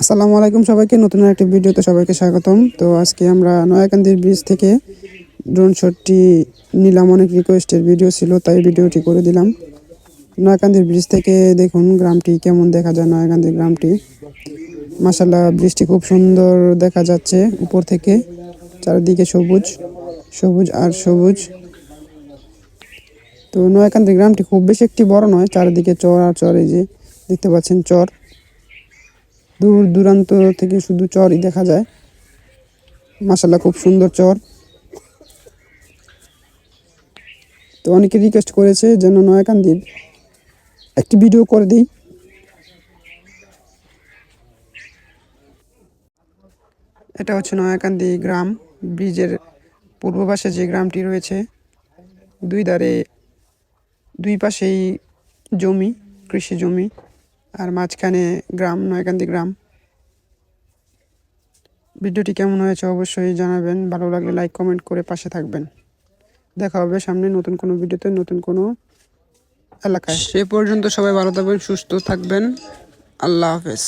আসসালামু আলাইকুম সবাইকে, নতুন একটা ভিডিওতে সবাইকে স্বাগতম। তো আজকে আমরা নয়াকান্দির ব্রিজ থেকে ড্রোন শটটি নিলাম। অনেক রিকোয়েস্টের ভিডিও ছিল, তাই ভিডিওটি করে দিলাম। নয়াকান্দির ব্রিজ থেকে দেখুন গ্রামটি কেমন দেখা যায়। নয়াকান্দির গ্রামটি মাশাআল্লাহ, ব্রিজটি খুব সুন্দর দেখা যাচ্ছে উপর থেকে। চারিদিকে সবুজ সবুজ আর সবুজ। তো নয়াকান্দি গ্রামটি খুব বেশি একটি বড় নয়, চারিদিকে চর আর চর। এই যে দেখতে পাচ্ছেন চর, দূর দূরান্ত থেকে শুধু চরই দেখা যায়। মাশাআল্লাহ, খুব সুন্দর চর। তো অনেকে রিকোয়েস্ট করেছে যেন নয়াকান্দির একটি ভিডিও করে দিই। এটা হচ্ছে নয়াকান্দি গ্রাম। ব্রিজের পূর্ব পাশে যে গ্রামটি রয়েছে, দুই পাশেই জমি, কৃষি জমি, আর মাঝখানে গ্রাম, নয়াকান্দি গ্রাম। ভিডিওটি কেমন হয়েছে অবশ্যই জানাবেন। ভালো লাগলে লাইক কমেন্ট করে পাশে থাকবেন। দেখা হবে সামনে নতুন কোনো ভিডিওতে, নতুন কোনো এলাকায়। সে পর্যন্ত সবাই ভালো থাকবেন, সুস্থ থাকবেন। আল্লাহ হাফেজ।